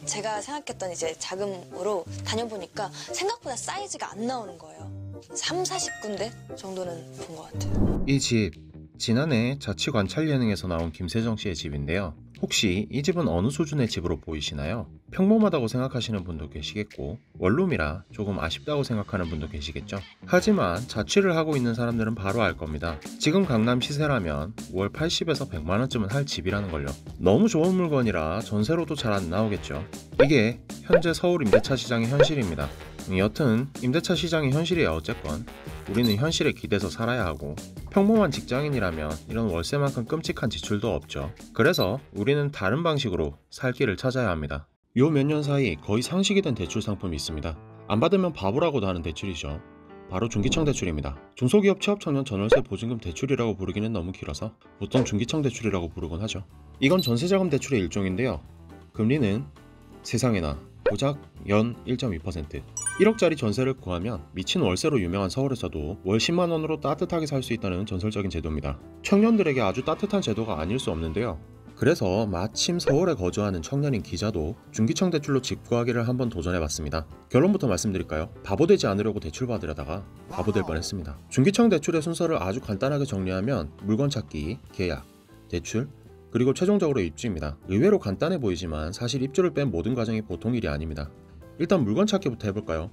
제가 생각했던 이제 자금으로 다녀보니까 생각보다 사이즈가 안 나오는 거예요. 3, 40군데 정도는 본 것 같아요. 이 집, 지난해 자치관찰 예능에서 나온 김세정 씨의 집인데요. 혹시 이 집은 어느 수준의 집으로 보이시나요? 평범하다고 생각하시는 분도 계시겠고, 원룸이라 조금 아쉽다고 생각하는 분도 계시겠죠. 하지만 자취를 하고 있는 사람들은 바로 알 겁니다. 지금 강남 시세라면 월 80에서 100만원쯤은 할 집이라는 걸요. 너무 좋은 물건이라 전세로도 잘 안 나오겠죠. 이게 현재 서울 임대차 시장의 현실입니다. 여튼 임대차 시장의 현실이야 어쨌건 우리는 현실에 기대서 살아야 하고, 평범한 직장인이라면 이런 월세만큼 끔찍한 지출도 없죠. 그래서 우리는 다른 방식으로 살 길을 찾아야 합니다. 요 몇 년 사이 거의 상식이 된 대출 상품이 있습니다. 안 받으면 바보라고도 하는 대출이죠. 바로 중기청 대출입니다. 중소기업 취업청년 전월세 보증금 대출이라고 부르기는 너무 길어서 보통 중기청 대출이라고 부르곤 하죠. 이건 전세자금 대출의 일종인데요. 금리는 세상에나 고작 연 1.2%. 1억짜리 전세를 구하면 미친 월세로 유명한 서울에서도 월 10만원으로 따뜻하게 살 수 있다는 전설적인 제도입니다. 청년들에게 아주 따뜻한 제도가 아닐 수 없는데요. 그래서 마침 서울에 거주하는 청년인 기자도 중기청 대출로 집 구하기를 한번 도전해봤습니다. 결론부터 말씀드릴까요? 바보 되지 않으려고 대출 받으려다가 바보 될 뻔했습니다. 중기청 대출의 순서를 아주 간단하게 정리하면 물건 찾기, 계약, 대출, 그리고 최종적으로 입주입니다. 의외로 간단해 보이지만 사실 입주를 뺀 모든 과정이 보통 일이 아닙니다. 일단 물건 찾기부터 해볼까요?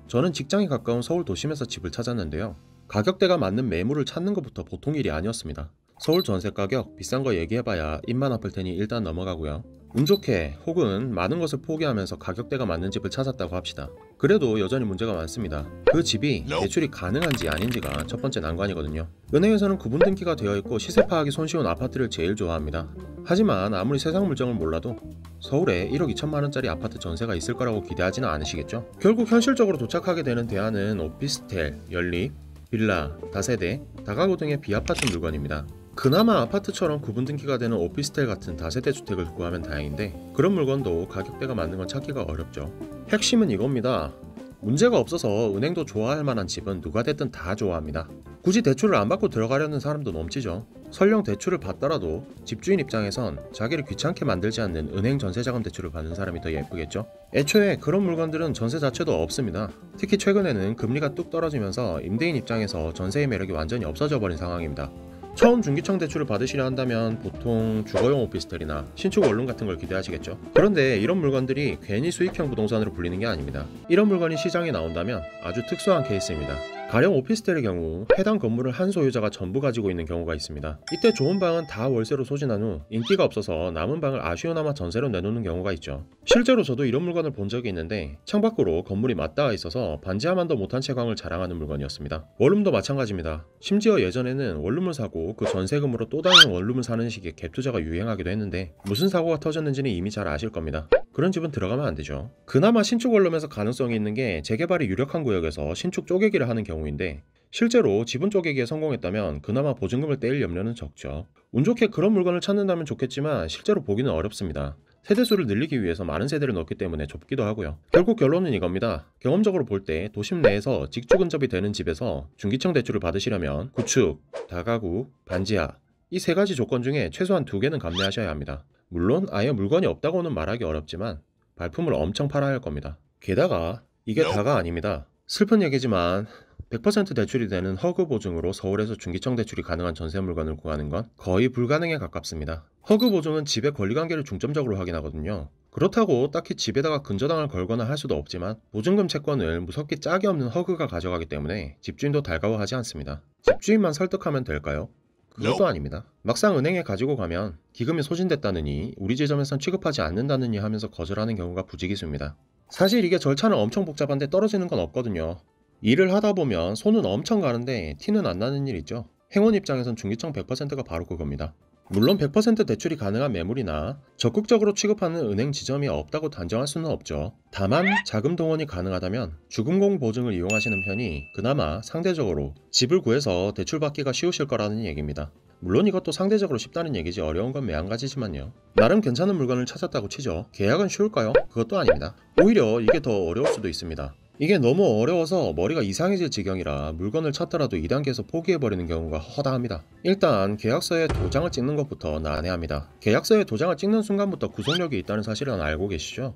저는 직장이 가까운 서울 도심에서 집을 찾았는데요. 가격대가 맞는 매물을 찾는 것부터 보통 일이 아니었습니다. 서울 전세 가격 비싼 거 얘기해봐야 입만 아플 테니 일단 넘어가고요. 운 좋게 혹은 많은 것을 포기하면서 가격대가 맞는 집을 찾았다고 합시다. 그래도 여전히 문제가 많습니다. 그 집이 대출이 가능한지 아닌지가 첫 번째 난관이거든요. 은행에서는 구분 등기가 되어 있고 시세 파악이 손쉬운 아파트를 제일 좋아합니다. 하지만 아무리 세상 물정을 몰라도 서울에 1억 2천만 원짜리 아파트 전세가 있을 거라고 기대하지는 않으시겠죠? 결국 현실적으로 도착하게 되는 대안은 오피스텔, 연립, 빌라, 다세대, 다가구 등의 비아파트 물건입니다. 그나마 아파트처럼 구분 등기가 되는 오피스텔 같은 다세대 주택을 구하면 다행인데 그런 물건도 가격대가 맞는 건 찾기가 어렵죠. 핵심은 이겁니다. 문제가 없어서 은행도 좋아할 만한 집은 누가 됐든 다 좋아합니다. 굳이 대출을 안 받고 들어가려는 사람도 넘치죠. 설령 대출을 받더라도 집주인 입장에선 자기를 귀찮게 만들지 않는 은행 전세자금 대출을 받는 사람이 더 예쁘겠죠. 애초에 그런 물건들은 전세 자체도 없습니다. 특히 최근에는 금리가 뚝 떨어지면서 임대인 입장에서 전세의 매력이 완전히 없어져 버린 상황입니다. 처음 중기청 대출을 받으시려 한다면 보통 주거용 오피스텔이나 신축 원룸 같은 걸 기대하시겠죠. 그런데 이런 물건들이 괜히 수익형 부동산으로 불리는 게 아닙니다. 이런 물건이 시장에 나온다면 아주 특수한 케이스입니다. 가령 오피스텔의 경우 해당 건물을 한 소유자가 전부 가지고 있는 경우가 있습니다. 이때 좋은 방은 다 월세로 소진한 후 인기가 없어서 남은 방을 아쉬우나마 전세로 내놓는 경우가 있죠. 실제로 저도 이런 물건을 본 적이 있는데 창밖으로 건물이 맞닿아 있어서 반지하만도 못한 채광을 자랑하는 물건이었습니다. 원룸도 마찬가지입니다. 심지어 예전에는 원룸을 사고 그 전세금으로 또 다른 원룸을 사는 식의 갭 투자가 유행하기도 했는데 무슨 사고가 터졌는지는 이미 잘 아실 겁니다. 그런 집은 들어가면 안 되죠. 그나마 신축 원룸에서 가능성이 있는 게 재개발이 유력한 구역에서 신축 쪼개기를 하는 경우인데 실제로 지분 쪼개기에 성공했다면 그나마 보증금을 떼일 염려는 적죠. 운 좋게 그런 물건을 찾는다면 좋겠지만 실제로 보기는 어렵습니다. 세대수를 늘리기 위해서 많은 세대를 넣기 때문에 좁기도 하고요. 결국 결론은 이겁니다. 경험적으로 볼 때 도심 내에서 직주 근접이 되는 집에서 중기청 대출을 받으시려면 구축, 다가구, 반지하 이 세 가지 조건 중에 최소한 2개는 감내하셔야 합니다. 물론 아예 물건이 없다고는 말하기 어렵지만 발품을 엄청 팔아야 할 겁니다. 게다가 이게 다가 아닙니다. 슬픈 얘기지만 100% 대출이 되는 허그 보증으로 서울에서 중기청 대출이 가능한 전세 물건을 구하는 건 거의 불가능에 가깝습니다. 허그 보증은 집의 권리관계를 중점적으로 확인하거든요. 그렇다고 딱히 집에다가 근저당을 걸거나 할 수도 없지만 보증금 채권을 무섭게 짝이 없는 허그가 가져가기 때문에 집주인도 달가워하지 않습니다. 집주인만 설득하면 될까요? 그것도 아닙니다. 막상 은행에 가지고 가면 기금이 소진됐다느니 우리 지점에선 취급하지 않는다느니 하면서 거절하는 경우가 부지기수입니다. 사실 이게 절차는 엄청 복잡한데 떨어지는 건 없거든요. 일을 하다 보면 손은 엄청 가는데 티는 안 나는 일 있죠. 행원 입장에선 중기청 100%가 바로 그겁니다. 물론 100% 대출이 가능한 매물이나 적극적으로 취급하는 은행 지점이 없다고 단정할 수는 없죠. 다만 자금 동원이 가능하다면 주금공 보증을 이용하시는 편이 그나마 상대적으로 집을 구해서 대출받기가 쉬우실 거라는 얘기입니다. 물론 이것도 상대적으로 쉽다는 얘기지 어려운 건 매한가지지만요. 나름 괜찮은 물건을 찾았다고 치죠. 계약은 쉬울까요? 그것도 아닙니다. 오히려 이게 더 어려울 수도 있습니다. 이게 너무 어려워서 머리가 이상해질 지경이라 물건을 찾더라도 2단계에서 포기해버리는 경우가 허다합니다. 일단 계약서에 도장을 찍는 것부터 난해합니다. 계약서에 도장을 찍는 순간부터 구속력이 있다는 사실은 알고 계시죠?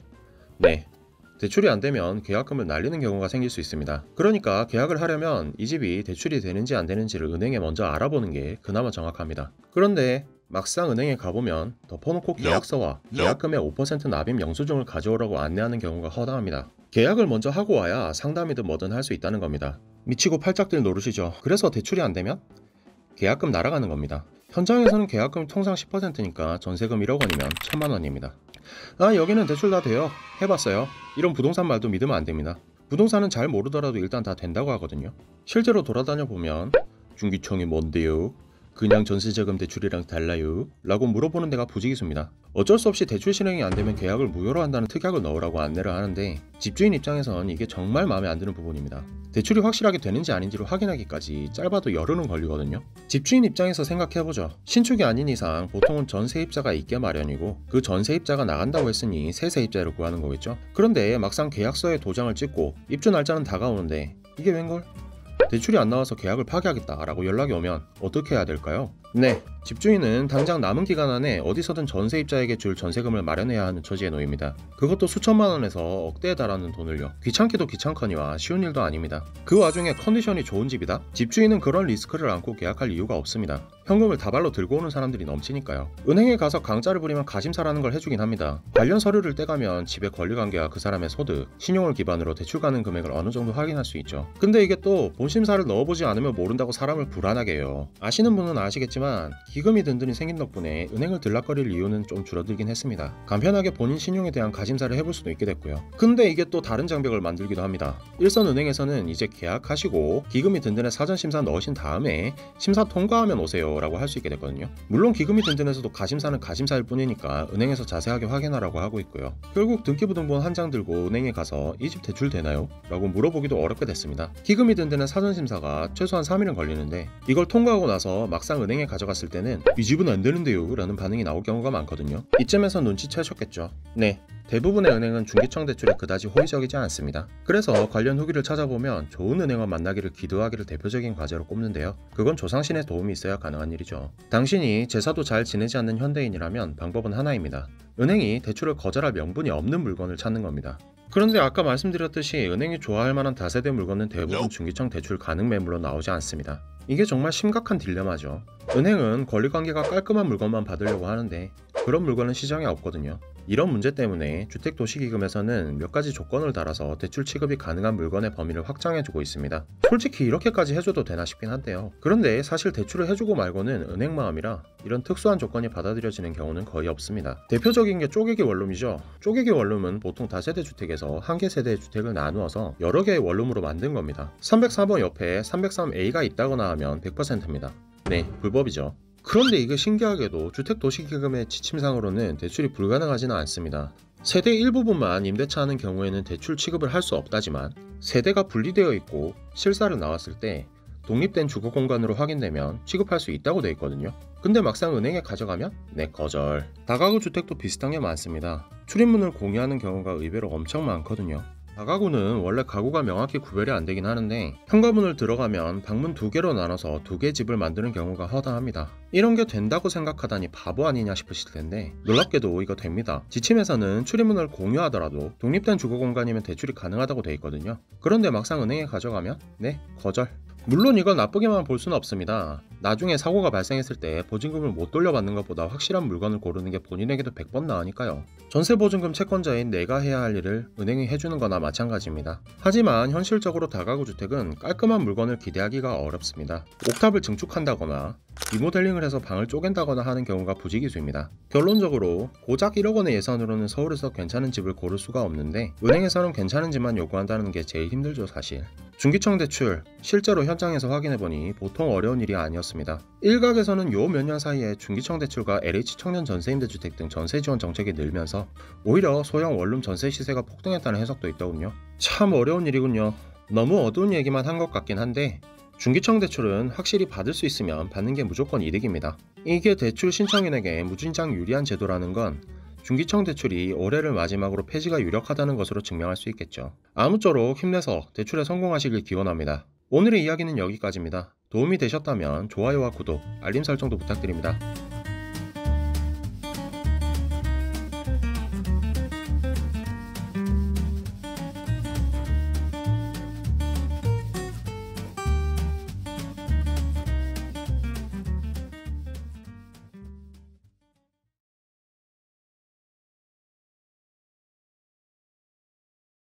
네. 대출이 안 되면 계약금을 날리는 경우가 생길 수 있습니다. 그러니까 계약을 하려면 이 집이 대출이 되는지 안 되는지를 은행에 먼저 알아보는 게 그나마 정확합니다. 그런데 막상 은행에 가보면 덮어놓고 계약서와 계약금의 5% 납입 영수증을 가져오라고 안내하는 경우가 허다합니다. 계약을 먼저 하고 와야 상담이든 뭐든 할 수 있다는 겁니다. 미치고 팔짝 뛸 노릇이죠. 그래서 대출이 안 되면 계약금 날아가는 겁니다. 현장에서는 계약금이 통상 10%니까 전세금 1억 원이면 1,000만 원입니다. 아, 여기는 대출 다 돼요. 해봤어요. 이런 부동산 말도 믿으면 안 됩니다. 부동산은 잘 모르더라도 일단 다 된다고 하거든요. 실제로 돌아다녀 보면 중기청이 뭔데요? 그냥 전세자금 대출이랑 달라요? 라고 물어보는 데가 부지기수입니다. 어쩔 수 없이 대출 실행이 안 되면 계약을 무효로 한다는 특약을 넣으라고 안내를 하는데 집주인 입장에선 이게 정말 마음에 안 드는 부분입니다. 대출이 확실하게 되는지 아닌지를 확인하기까지 짧아도 열흘은 걸리거든요. 집주인 입장에서 생각해보죠. 신축이 아닌 이상 보통은 전세입자가 있게 마련이고 그 전세입자가 나간다고 했으니 새 세입자를 구하는 거겠죠. 그런데 막상 계약서에 도장을 찍고 입주 날짜는 다가오는데 이게 웬걸? 대출이 안 나와서 계약을 파기하겠다라고 연락이 오면 어떻게 해야 될까요? 네, 집주인은 당장 남은 기간 안에 어디서든 전세입자에게 줄 전세금을 마련해야 하는 처지에 놓입니다. 그것도 수천만 원에서 억대에 달하는 돈을요. 귀찮기도 귀찮거니와 쉬운 일도 아닙니다. 그 와중에 컨디션이 좋은 집이다? 집주인은 그런 리스크를 안고 계약할 이유가 없습니다. 현금을 다발로 들고 오는 사람들이 넘치니까요. 은행에 가서 강짜를 부리면 가심사라는 걸 해주긴 합니다. 관련 서류를 떼가면 집의 권리관계와 그 사람의 소득, 신용을 기반으로 대출 가능 금액을 어느 정도 확인할 수 있죠. 근데 이게 또 본심사를 넣어보지 않으면 모른다고 사람을 불안하게 해요. 아시는 분은 아시겠지만 기금이 든든히 생긴 덕분에 은행을 들락거릴 이유는 좀 줄어들긴 했습니다. 간편하게 본인 신용에 대한 가심사를 해볼 수도 있게 됐고요. 근데 이게 또 다른 장벽을 만들기도 합니다. 일선은행에서는 이제 계약하시고 기금이 든든에 사전심사 넣으신 다음에 심사 통과하면 오세요 라고 할 수 있게 됐거든요. 물론 기금이 든든에서도 가심사는 가심사일 뿐이니까 은행에서 자세하게 확인하라고 하고 있고요. 결국 등기부등본 한 장 들고 은행에 가서 이 집 대출 되나요? 라고 물어보기도 어렵게 됐습니다. 기금이 든든한 사전심사가 최소한 3일은 걸리는데 이걸 통과하고 나서 막상 은행에 가져갔을 때는 이 집은 안 되는데요 라는 반응이 나올 경우가 많거든요. 이쯤에서 눈치채셨겠죠. 네, 대부분의 은행은 중기청 대출에 그다지 호의적이지 않습니다. 그래서 관련 후기를 찾아보면 좋은 은행을 만나기를 기도하기를 대표적인 과제로 꼽는데요. 그건 조상신의 도움이 있어야 가능한 일이죠. 당신이 제사도 잘 지내지 않는 현대인이라면 방법은 하나입니다. 은행이 대출을 거절할 명분이 없는 물건을 찾는 겁니다. 그런데 아까 말씀드렸듯이 은행이 좋아할 만한 다세대 물건은 대부분 중기청 대출 가능 매물로 나오지 않습니다. 이게 정말 심각한 딜레마죠. 은행은 권리관계가 깔끔한 물건만 받으려고 하는데 그런 물건은 시장에 없거든요. 이런 문제 때문에 주택도시기금에서는 몇 가지 조건을 달아서 대출 취급이 가능한 물건의 범위를 확장해주고 있습니다. 솔직히 이렇게까지 해줘도 되나 싶긴 한데요. 그런데 사실 대출을 해주고 말고는 은행 마음이라 이런 특수한 조건이 받아들여지는 경우는 거의 없습니다. 대표적인 게 쪼개기 원룸이죠. 쪼개기 원룸은 보통 다세대 주택에서 한 개 세대의 주택을 나누어서 여러 개의 원룸으로 만든 겁니다. 303호 옆에 303A가 있다거나 하면 100%입니다. 네, 불법이죠. 그런데 이게 신기하게도 주택도시기금의 지침상으로는 대출이 불가능하지는 않습니다. 세대 일부분만 임대차 하는 경우에는 대출 취급을 할 수 없다지만 세대가 분리되어 있고 실사를 나왔을 때 독립된 주거 공간으로 확인되면 취급할 수 있다고 되어 있거든요. 근데 막상 은행에 가져가면 네, 거절. 다가구 주택도 비슷한 게 많습니다. 출입문을 공유하는 경우가 의외로 엄청 많거든요. 다가구는 원래 가구가 명확히 구별이 안 되긴 하는데 현관문을 들어가면 방문 2개로 나눠서 2개 집을 만드는 경우가 허다합니다. 이런 게 된다고 생각하다니 바보 아니냐 싶으실 텐데 놀랍게도 이거 됩니다. 지침에서는 출입문을 공유하더라도 독립된 주거 공간이면 대출이 가능하다고 돼 있거든요. 그런데 막상 은행에 가져가면 네, 거절. 물론 이걸 나쁘게만 볼 수는 없습니다. 나중에 사고가 발생했을 때 보증금을 못 돌려받는 것보다 확실한 물건을 고르는 게 본인에게도 100번 나으니까요. 전세보증금 채권자인 내가 해야 할 일을 은행이 해주는 거나 마찬가지입니다. 하지만 현실적으로 다가구 주택은 깔끔한 물건을 기대하기가 어렵습니다. 옥탑을 증축한다거나 리모델링을 해서 방을 쪼갠다거나 하는 경우가 부지기수입니다. 결론적으로 고작 1억 원의 예산으로는 서울에서 괜찮은 집을 고를 수가 없는데 은행에서는 괜찮은 집만 요구한다는 게 제일 힘들죠, 사실. 중기청 대출, 실제로 현장에서 확인해보니 보통 어려운 일이 아니었습니다. 일각에서는 요 몇 년 사이에 중기청 대출과 LH 청년 전세임대주택 등 전세 지원 정책이 늘면서 오히려 소형 원룸 전세 시세가 폭등했다는 해석도 있더군요. 참 어려운 일이군요. 너무 어두운 얘기만 한 것 같긴 한데 중기청 대출은 확실히 받을 수 있으면 받는 게 무조건 이득입니다. 이게 대출 신청인에게 무진장 유리한 제도라는 건 중기청 대출이 올해를 마지막으로 폐지가 유력하다는 것으로 증명할 수 있겠죠. 아무쪼록 힘내서 대출에 성공하시길 기원합니다. 오늘의 이야기는 여기까지입니다. 도움이 되셨다면 좋아요와 구독, 알림 설정도 부탁드립니다.